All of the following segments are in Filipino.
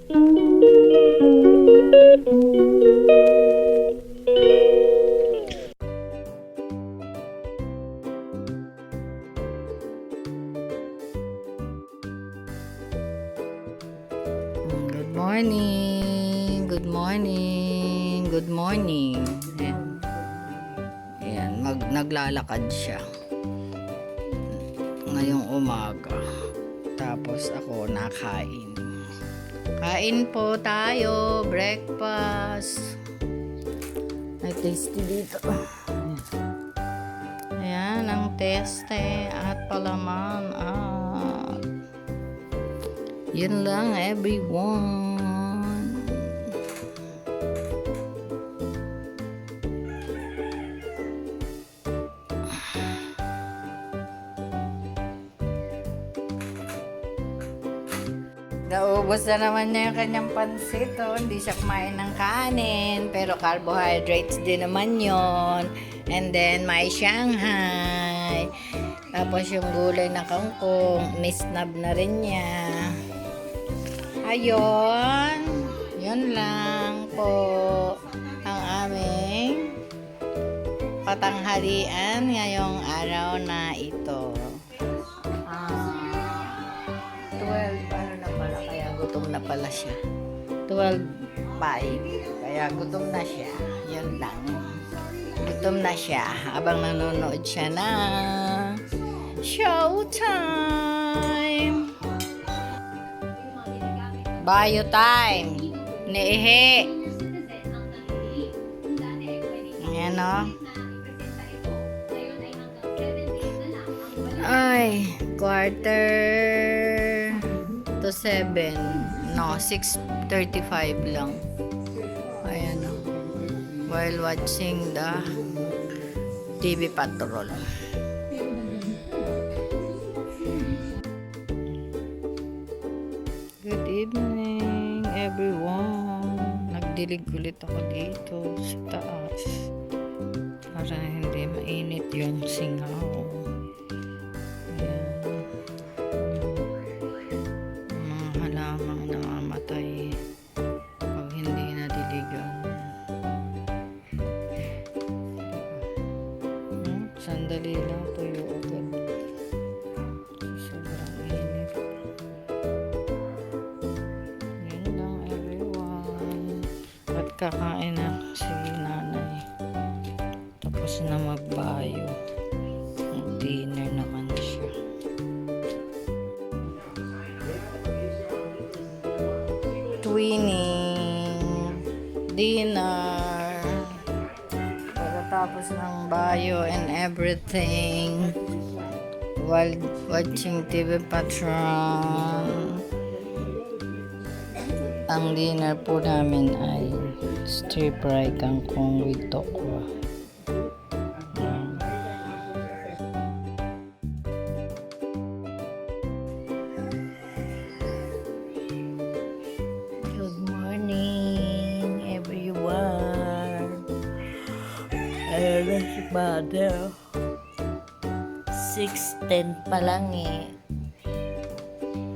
Good morning. Good morning. Good morning. Ayan, naglalakad siya ngayong umaga. Tapos ako nakain. Kain po tayo. Breakfast. May tasty dito. Ayan, ang teste at palaman at yun lang, everyone. Naubos na naman niya yung kanyang pansit. Oh. Hindi siya kumain ng kanin. Pero carbohydrates din naman yon. And then, may Shanghai. Tapos yung gulay na kangkong, nisnab na rin niya. Ayun. Yun lang po ang aming patanghalian ngayong araw na ito. 12, ano na pala, kaya gutom na pala siya. 12:05, kaya gutom na siya. Yun lang. Gutom na siya habang nanonood siya na Showtime. Bayo time. Niihi. Ayan o. Ay, 6:45 No, 6:35 lang. Ayan o. While watching the TV Patrol. Good evening, everyone. Nagdilig ulit ako dito sa taas para hindi mainit yung singaw. Ayan. Mga halamang namamatay pag hindi nadiligan. Sandali lang, tuyo agad. Sobrang init. Yun lang, everyone. At kakain na si nanay. Tapos na magbayo. Mag-dinner naman siya. Twinning. Dinner. Pagkatapos ng bayo and everything. While watching TV Patrol. Ang dinner po namin ay stir fry kangkong with tokwa. Good morning, everyone. Ayan na si Mother. 6:10 pa lang eh.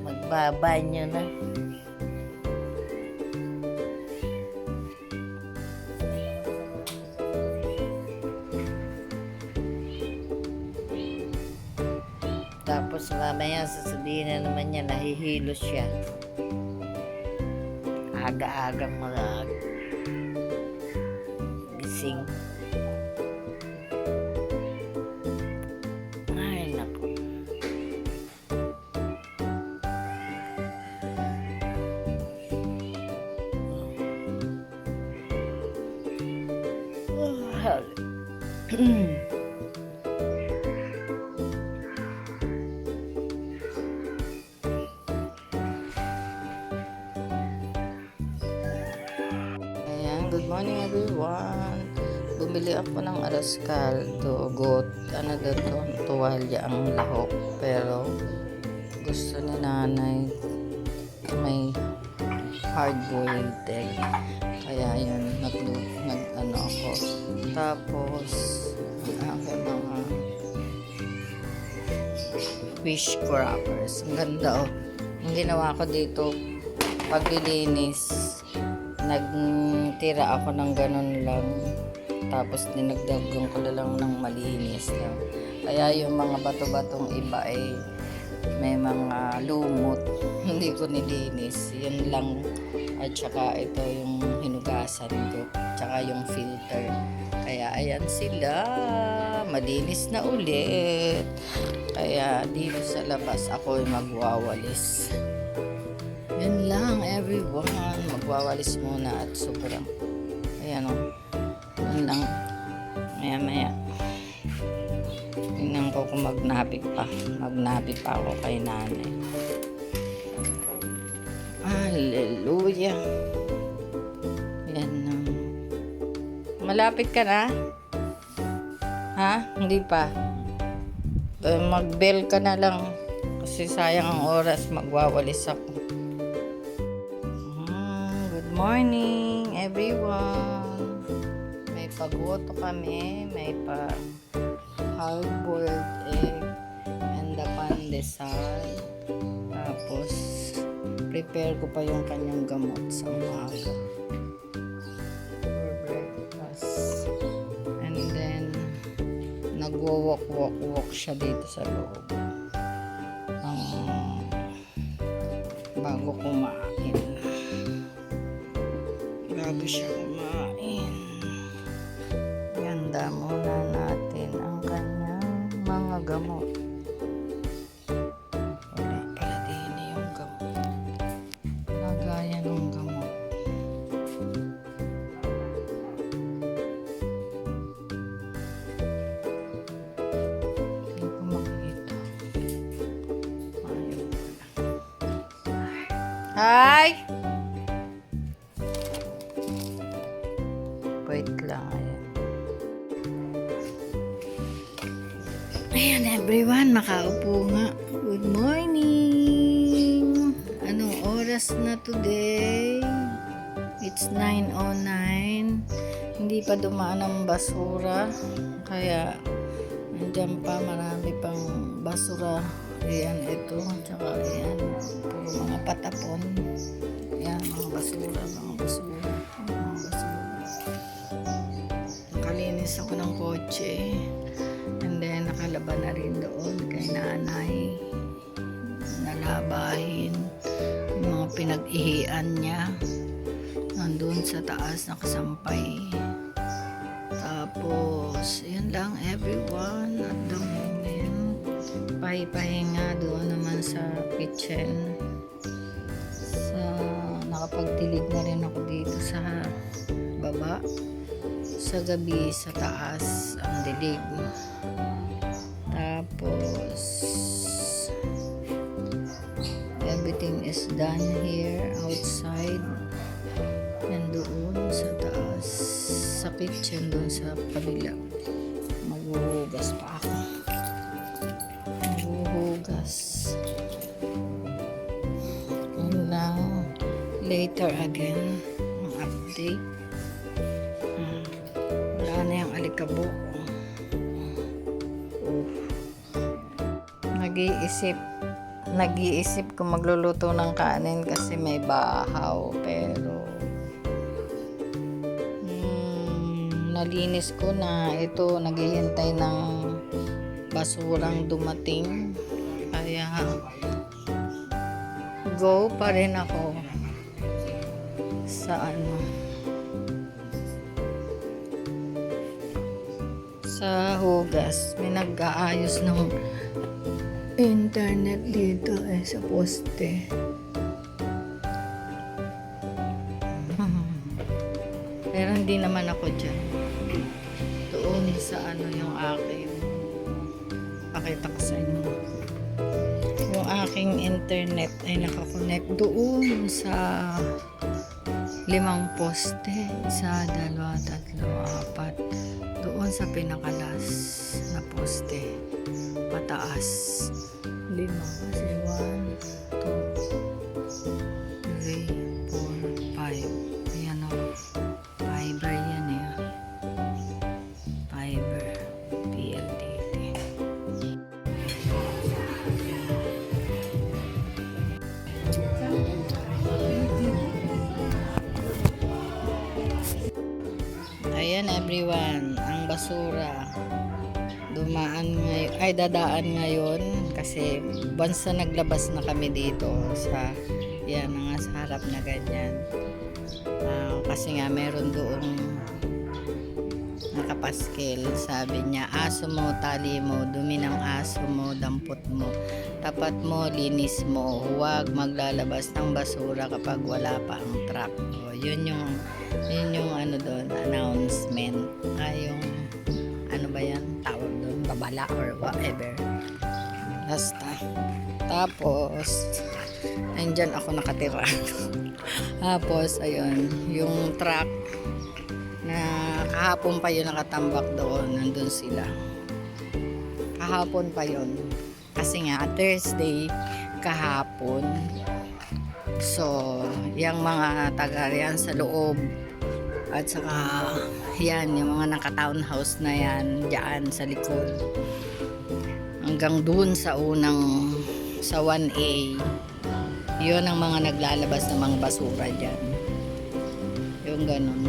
Magbabanyo na. Tapos mamaya sasabihin na naman niya nahihilo siya. Aga-agang mga gising. Ay, naku. Good morning everyone. Bumili ako ng araskal, dugot, ano dito, tuwalya ang lahok. Pero gusto ni nanay may hard-boiled egg. Kaya yun, nag-ano ako. Tapos, ang aking mga fish crackers. Ang ganda oh. Ang ginawa ko dito, paglilinis, nagtira ako ng ganun lang. Tapos dinagdagan ko lang ng malinis lang. Kaya yung mga bato-batong iba ay may mga lumot. Hindi ko nilinis. Yun lang. At saka ito yung hinugasan ko. Tsaka yung filter. Kaya ayan sila. Malinis na ulit. Kaya dito sa labas ako ay magwawalis. Yan lang everyone. Magwawalis muna at sobrang. Ayan o. Yan lang. Maya. Tingnan ko kung magnabig pa. Magnabig pa ako kay nanay. Hallelujah. Yan na. Malapit ka na? Ha? Hindi pa. Mag-bell ka na lang. Kasi sayang ang oras. Magwawalis ako. Good morning everyone. May pagwoto kami. May hard-boiled egg and the pandesal. Tapos prepare ko pa yung kanyang gamot sa umaga for breakfast. And then nagwo-walk siya dito sa loob bago kumain. Bago siya kumain, ihanda muna natin ang kanyang mga gamot. Wala pala din yung gamot. Lagayan ng gamot. Hindi ko makikita. Ayaw pala. Hi! Wait lang. Ayan everyone, makaupo nga. Good morning! Anong oras na today? It's 9:09. Hindi pa dumaan ang basura. Kaya nandiyan pa, marami pang basura. Ayan ito. Tsaka ayan. Puro mga patapon. Ayan, mga basura. Nakalinis ako ng kotse. And then nakalaban na rin doon kay nanay. Nalabahin yung mga pinag-ihian niya. Nandun sa taas nakasampay. Tapos yun lang everyone at the moment. Pahipahinga doon naman sa kitchen. Nakapagtilig na rin ako dito sa baba. Sa gabi sa taas ang dilig. Tapos everything is done here outside and doon sa taas sa kitchen doon sa kabila. Maghuhugas pa ako. Yun lang. Later again ang update. Wala na yung alikabok. Nag-iisip kung magluluto ng kanin kasi may bahaw, pero nalinis ko na. Ito naghihintay ng basurang dumating, kaya go pa rin ako sa sa hugas. May nag-aayos ng internet dito sa poste. Pero hindi naman ako dyan. Doon sa yung aking pakita ko sa inyo. Yung aking internet ay nakakonect doon sa 5 poste. 1, 2, 3, 4. Doon sa pinakalas na poste. Pataas. 5 kasi 1, 2, 3, 4, 5. Ayan o. Fiber yan eh. Fiber. PLDT. everyone, ang basura dadaan ngayon kasi once na naglabas na kami dito sa yan mga sa harap na ganyan. Kasi nga meron doon nakapaskil, sabi niya, aso mo, tali mo, dumi ng aso mo, dampot mo, tapat mo, linis mo, huwag maglalabas ng basura kapag wala pa ang truck. Yun yung ano doon, announcement. Yung ano ba yan, tawag doon, babala or whatever. Basta. Tapos nandyan ako nakatira. Tapos ayun, yung truck na kahapon pa yun nakatambak doon, nandun sila. Kahapon pa yun. Kasi nga, Thursday, kahapon. So, yung mga taga yan sa loob, at saka, yan, yung mga naka-townhouse na yan, dyan sa likod. Hanggang dun sa sa 1A, yun ang mga naglalabas ng mga basura dyan. Yung ganun.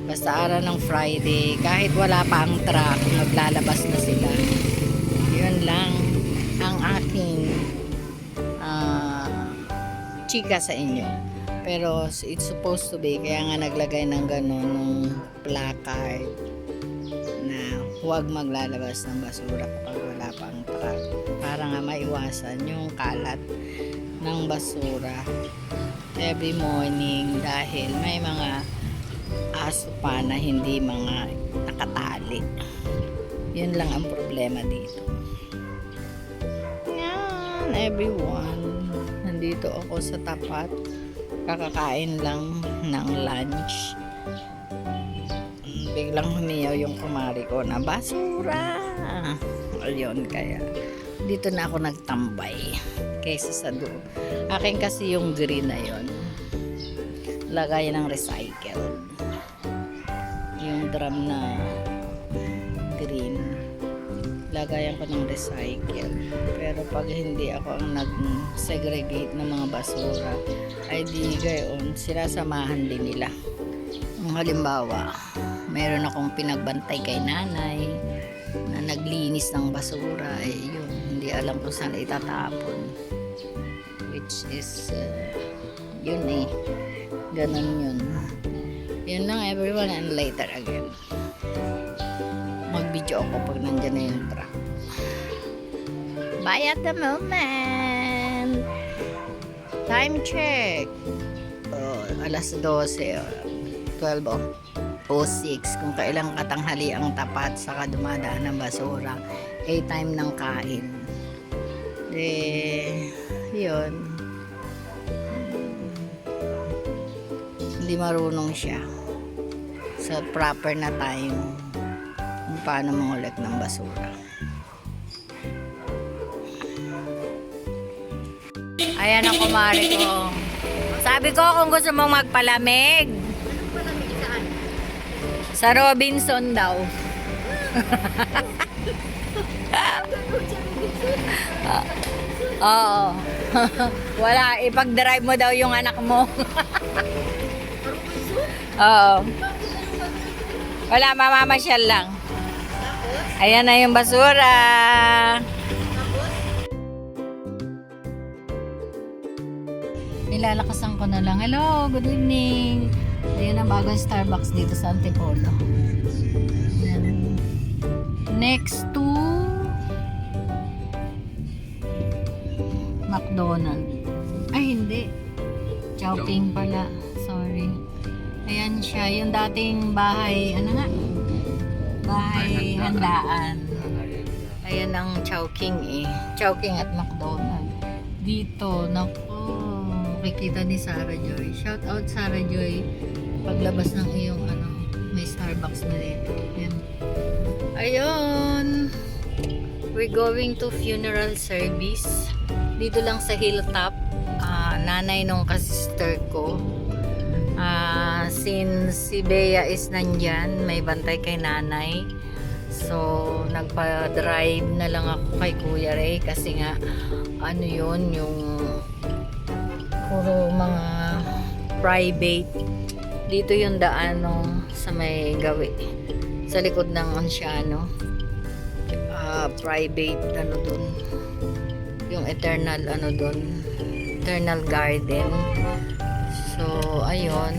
Basta araw ng Friday, kahit wala pa ang truck, maglalabas na sila. Yun lang ang aking chika sa inyo. Pero it's supposed to be, kaya nga naglagay ng gano'n ng placard na huwag maglalabas ng basura kapag wala pa ang truck. Para nga maiwasan yung kalat ng basura every morning dahil may mga aso pa na hindi mga nakatali. Yun lang ang problema dito. Yan, everyone. Nandito ako sa tapat. Kakakain lang ng lunch. Biglang humiyaw yung kumari ko na basura. Ayun, kaya dito na ako nagtambay kaysa sa doon. Akin kasi yung green na yun. Lagay ng recycle. Yung drum na green, lagayan ko ng recycle. Pero pag hindi ako ang nag-segregate ng mga basura, ay di gayon, sinasamahan din nila. Halimbawa, meron akong pinagbantay kay nanay na naglinis ng basura, yun, hindi alam kung saan itatapon. Which is, yun ganun yun. Yun lang everyone, and later again. Mag-video ako pag nandyan na yung truck. Bye at the moment. Time check. Alas 12. 12:06. Kung kailang katanghali ang tapat saka dumadaan ng basura. Time ng kain. Yun. Hindi marunong siya sa proper na time kung paano mangulit ng basura. Ayan ang kumari ko. Sabi ko kung gusto mong magpalamig. Sa Robinson daw. Oo. Wala, ipag-drive mo daw yung anak mo. Oo. Wala, mamamasyal lang. Ayan na yung basura. Nilalakasan ko na lang. Hello, good evening. Ayan ang bagong Starbucks dito sa Antipolo. Ayan. Next to McDonald's. Ay, hindi. Chowking pala. Sorry. Ayan siya. Yung dating bahay, ano nga? Bahay handaan. Ayan ang Chowking Chowking at McDonald's. Dito, naku. Makikita ni Sarah Joy. Shout out Sarah Joy. Paglabas ng iyong may Starbucks na dito. Ayan. Ayun. We're going to funeral service. Dito lang sa Hilltop. Nanay nung kasister ko. Since si Bea is nandyan, may bantay kay nanay. So, nagpa-drive na lang ako kay Kuya Ray kasi nga, yun, yung puro mga private Dito yung daan no, sa may gawi. Sa likod ng Anciano. Private ano dun. Yung eternal ano dun. Eternal garden. So, ayun.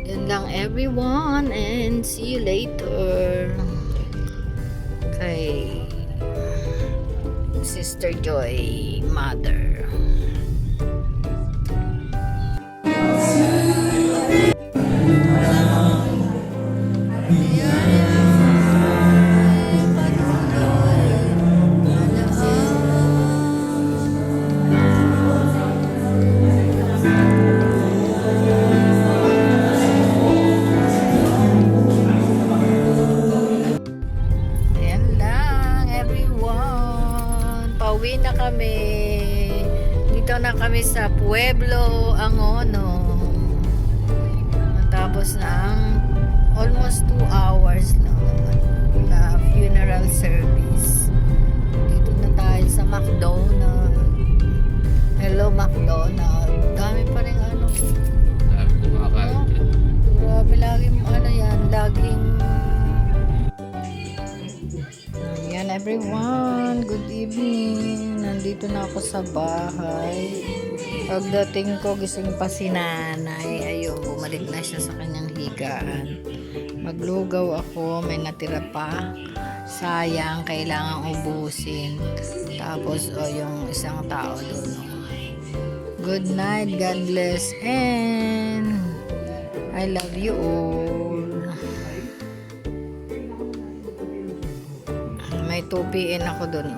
Yan lang everyone and see you later. Kay Sister Joy, mother. Ayan lang everyone. Pauwi na kami. Dito na kami sa Pueblo, Angono. Tapos na ang almost 2 hours na funeral service. Dito na tayo sa McDonald. Hello McDonald. Dami pa rin ano. Grabe laging ano yan. Laging ayan everyone. Good evening. Nandito na ako sa bahay. Pagdating ko, gising pa si nanay. Ayun, bumalik na siya sa kanyang higaan. Maglugaw ako, may natira pa. Sayang, kailangan ubusin. Tapos, yung isang tao doon. Good night, God bless, and I love you all. May tupiin ako doon.